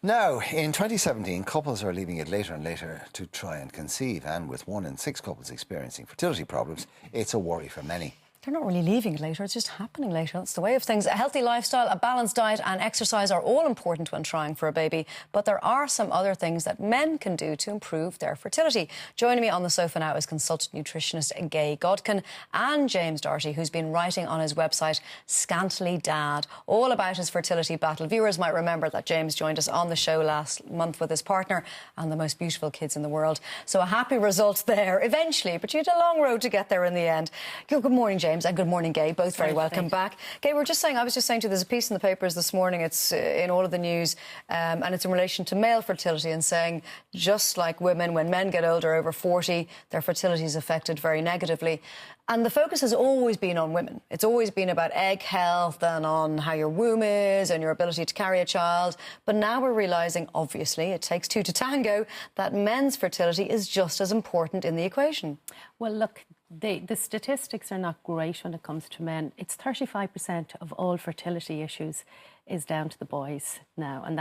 Now, in 2017, couples are leaving it later and later to try and conceive, and with 1 in 6 couples experiencing fertility problems, it's a worry for many. They're not really leaving it later, it's just happening later. That's the way of things. A healthy lifestyle, a balanced diet and exercise are all important when trying for a baby, but there are some other things that men can do to improve their fertility. Joining me on the sofa now is consultant nutritionist Gay Godkin and James Doherty, who's been writing on his website, Scantily Dad, all about his fertility battle. Viewers might remember that James joined us on the show last month with his partner and the most beautiful kids in the world. So a happy result there eventually, but you had a long road to get there in the end. Good morning, James. And good morning, Gay. Both very welcome back. Gay, I was just saying to you, there's a piece in the papers this morning, it's in all of the news, and it's in relation to male fertility, and saying, just like women, when men get older, over 40, their fertility is affected very negatively. And the focus has always been on women. It's always been about egg health and on how your womb is and your ability to carry a child. But now we're realising, obviously, it takes two to tango, that men's fertility is just as important in the equation. Well, look, the statistics are not great when it comes to men. It's 35% of all fertility issues is down to the boys now, and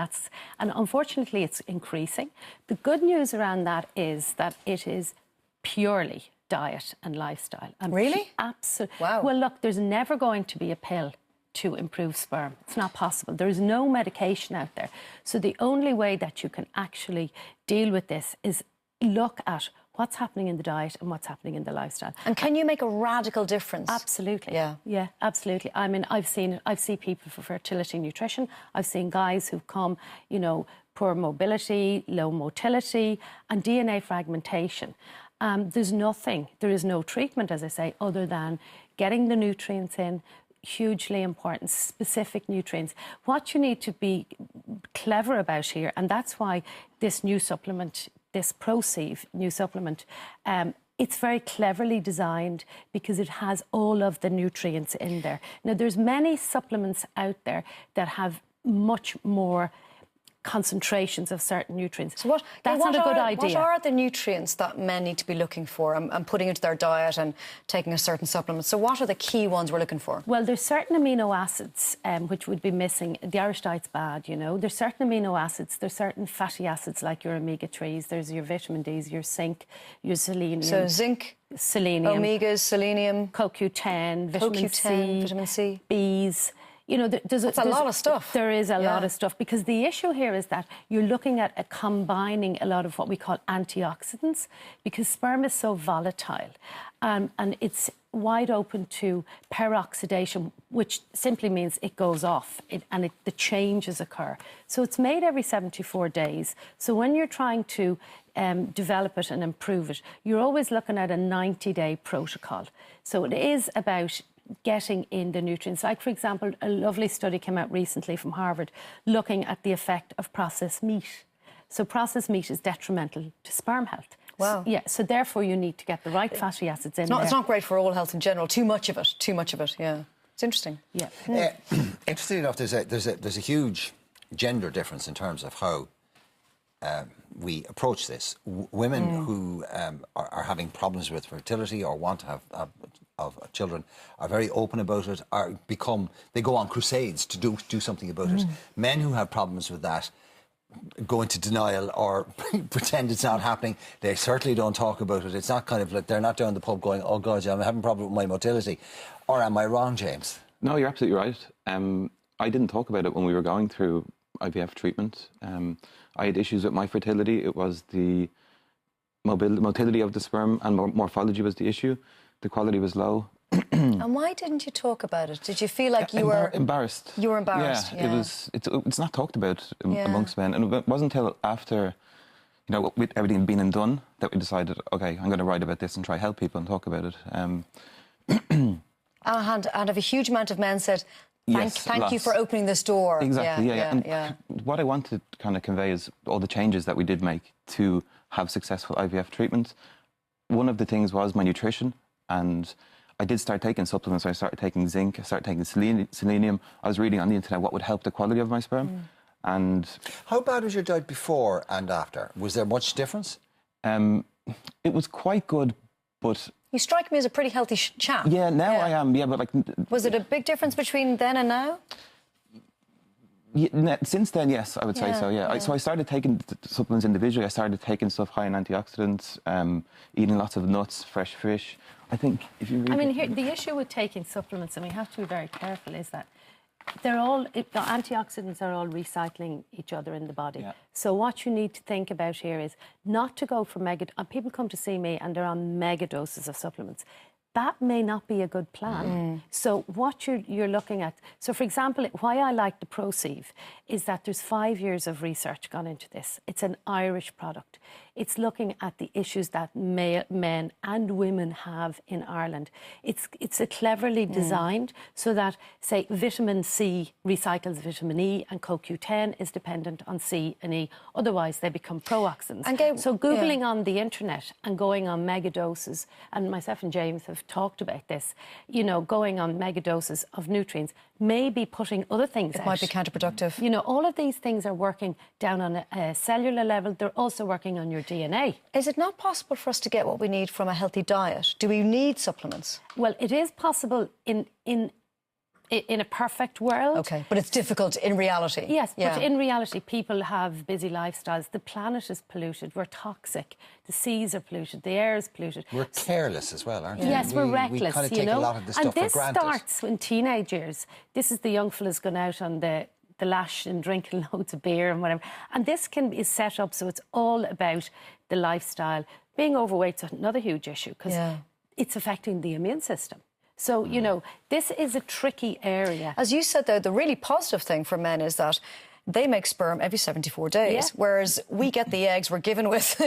unfortunately it's increasing. The good news around that is that it is purely diet and lifestyle. And really? Absolutely. Wow. Well, look, there's never going to be a pill to improve sperm. It's not possible. There is no medication out there. So the only way that you can actually deal with this is look at what's happening in the diet and what's happening in the lifestyle. And can you make a radical difference? Absolutely. Yeah. Yeah, absolutely. I mean, I've seen people for fertility nutrition. I've seen guys who've come, you know, poor mobility, low motility and DNA fragmentation. There is no treatment, as I say, other than getting the nutrients in, hugely important, specific nutrients. What you need to be clever about here, and that's why this new supplement, this Proceive new supplement, it's very cleverly designed because it has all of the nutrients in there. Now, there's many supplements out there that have much more concentrations of certain nutrients. So that's not a good idea. What are the nutrients that men need to be looking for and putting into their diet and taking a certain supplement? So what are the key ones we're looking for? Well, there's certain amino acids which would be missing. The Irish diet's bad, you know. There's certain amino acids, there's certain fatty acids like your omega-3s, there's your vitamin Ds, your zinc, your selenium. So zinc, selenium, omegas, selenium, CoQ10, vitamin C, Bs. You know, there's a lot of stuff. There is a lot of stuff, because the issue here is that you're looking at combining a lot of what we call antioxidants, because sperm is so volatile and it's wide open to peroxidation, which simply means it goes off the changes occur. So it's made every 74 days. So when you're trying to develop it and improve it, you're always looking at a 90-day protocol. So it is about getting in the nutrients. Like, for example, a lovely study came out recently from Harvard looking at the effect of processed meat. So processed meat is detrimental to sperm health. Wow. So therefore you need to get the right fatty acids in there. It's not great for all health in general. Too much of it, yeah. It's interesting. Yeah. Interesting enough, there's a huge gender difference in terms of how we approach this. Women who are having problems with fertility or want to have children are very open about it. They go on crusades to do something about it. Men who have problems with that go into denial or pretend it's not happening. They certainly don't talk about it. It's not kind of like they're not down the pub going, "Oh God, I'm having a problem with my motility." Or am I wrong, James? No, you're absolutely right. I didn't talk about it when we were going through IVF treatment. I had issues with my fertility. It was the motility of the sperm, and morphology was the issue. The quality was low. And why didn't you talk about it? Did you feel like you were embarrassed? You were embarrassed. Yeah. It's not talked about amongst men, and it wasn't until after, you know, with everything being and done, that we decided, okay, I'm going to write about this and try help people and talk about it. And have a huge amount of men said, Thank you for opening this door. Exactly, yeah. What I want to kind of convey is all the changes that we did make to have successful IVF treatment. One of the things was my nutrition, and I did start taking supplements. I started taking zinc, I started taking selenium. I was reading on the internet what would help the quality of my sperm. And how bad was your diet before and after? Was there much difference? It was quite good, but you strike me as a pretty healthy chap. Yeah, now I am. Yeah, but like, was it a big difference between then and now? Since then, yes, I would say so, yeah. So I started taking supplements individually. I started taking stuff high in antioxidants, eating lots of nuts, fresh fish. I think if you read... I mean, here, the issue with taking supplements, and we have to be very careful, is that the antioxidants are all recycling each other in the body. Yeah. So what you need to think about here is not to go for people come to see me and they're on mega doses of supplements. That may not be a good plan. So what you're looking at... So, for example, why I like the Proceive is that there's 5 years of research gone into this. It's an Irish product. It's looking at the issues that men and women have in Ireland. It's a cleverly designed so that, say, vitamin C recycles vitamin E and CoQ10 is dependent on C and E. Otherwise, they become pro-oxidants. So Googling on the internet and going on mega doses, and myself and James have talked about this, you know, going on mega doses of nutrients may be putting other things out. It might be counterproductive. You know, all of these things are working down on a cellular level. They're also working on your DNA. Is it not possible for us to get what we need from a healthy diet? Do we need supplements? Well, it is possible in a perfect world. OK, but it's difficult in reality. Yes, but in reality, people have busy lifestyles. The planet is polluted. We're toxic. The seas are polluted. The air is polluted. We're careless as well, aren't we? Yes, we're reckless, we kind of take a lot of this stuff for granted. And this starts in teenage years. This is the young fellas going out on the lash and drinking loads of beer and whatever. And this is set up so it's all about the lifestyle. Being overweight's another huge issue because it's affecting the immune system. So, you know, this is a tricky area. As you said, though, the really positive thing for men is that they make sperm every 74 days, whereas we get the eggs, we're given with...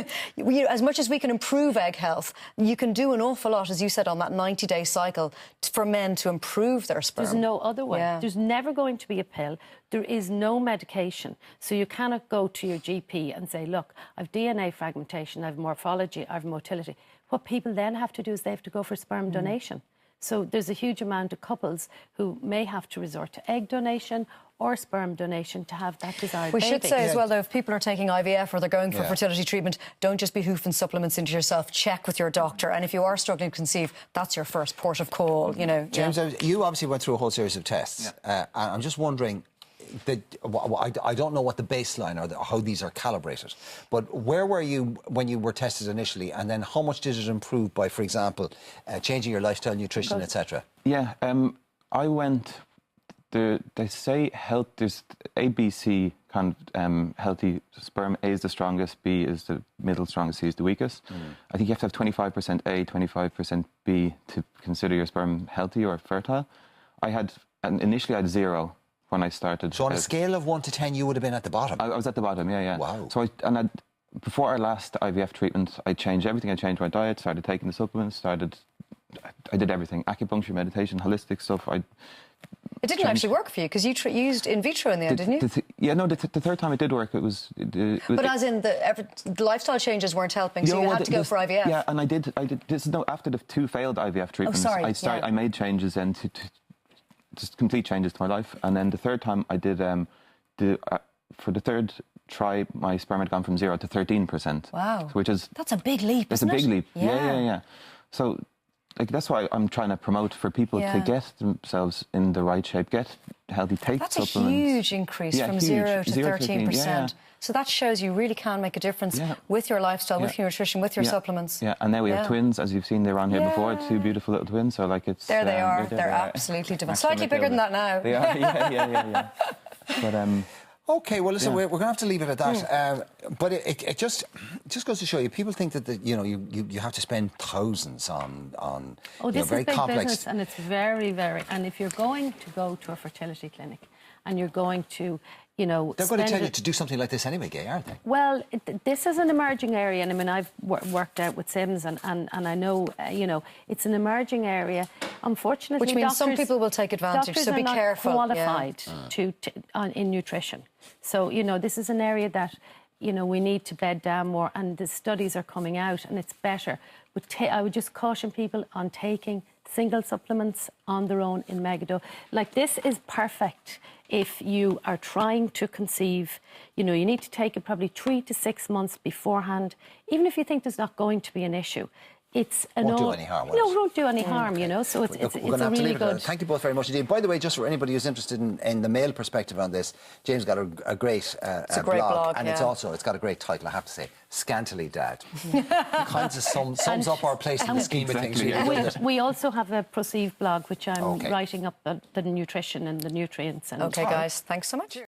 as much as we can improve egg health, you can do an awful lot, as you said, on that 90-day cycle for men to improve their sperm. There's no other way. There's never going to be a pill. There is no medication. So you cannot go to your GP and say, look, I've DNA fragmentation, I've morphology, I've motility. What people then have to do is they have to go for sperm donation. So there's a huge amount of couples who may have to resort to egg donation or sperm donation to have that desired baby. We should say as well, though, if people are taking IVF or they're going for fertility treatment, don't just be hoofing supplements into yourself. Check with your doctor. And if you are struggling to conceive, that's your first port of call, you know. James, you obviously went through a whole series of tests. And I'm just wondering... I don't know what the baseline or how these are calibrated, but where were you when you were tested initially, and then how much did it improve by, for example, changing your lifestyle, nutrition, etc.? Yeah, I went. They say health. There's ABC kind of healthy sperm. A is the strongest, B is the middle strongest, C is the weakest. I think you have to have 25% A, 25% B to consider your sperm healthy or fertile. Initially I had 0. When I started. So on a scale of 1 to 10, you would have been at the bottom? I was at the bottom, yeah. Wow. So before our last IVF treatment, I changed everything. I changed my diet, started taking the supplements, I did everything. Acupuncture, meditation, holistic stuff. It didn't actually work for you, because you used in vitro in the end, didn't you? The third time it did work, it was... But as in the lifestyle changes weren't helping, so you had to go for IVF? Yeah, and I did after the 2 failed IVF treatments, I made changes then to just complete changes to my life. And then the third time I did, for the third try, my sperm had gone from 0 to 13%. Wow. Which is... That's a big leap, isn't it? It's a big leap. Yeah. So, like, that's why I'm trying to promote for people to get themselves in the right shape, get healthy, take supplements. That's a huge increase from 0 to 13%. So that shows you really can make a difference with your lifestyle, with your nutrition, with your supplements. Yeah, and now we have twins, as you've seen, they were on here before, 2 beautiful little twins. So, like, it's... There they are. They're absolutely divine. Slightly bigger than that now. They are, yeah. But, OK, well, listen, we're going to have to leave it at that. But it just goes to show you, people think that you have to spend thousands on this very is big complex... business, and it's very, very... And if you're going to go to a fertility clinic and you're going to... They're going to tell you to do something like this anyway, Gay, aren't they? Well, this is an emerging area, and I mean, I've worked out with Sims, and I know, it's an emerging area. Unfortunately, which means some people will take advantage. So be careful. Qualified in nutrition. So this is an area that we need to bed down more, and the studies are coming out, and it's better. But I would just caution people on taking single supplements on their own in megadose. Like, this is perfect if you are trying to conceive. You need to take it probably 3 to 6 months beforehand. Even if you think there's not going to be an issue, it's an Won't do any harm, will No, it? it won't do any harm, you know. So it's Look, we're going to a have to really leave it at good. that. Thank you both very much indeed. By the way, just for anybody who's interested in the male perspective on this, James got a great, a great blog, and yeah. it's got a great title, I have to say, Scantily Dad. Kind of sums up our place in the scheme of things. Exactly, Really, yeah. doesn't it? We also have a Proceive blog, which I'm Okay. writing up the nutrition and the nutrients. And OK, guys, thanks so much.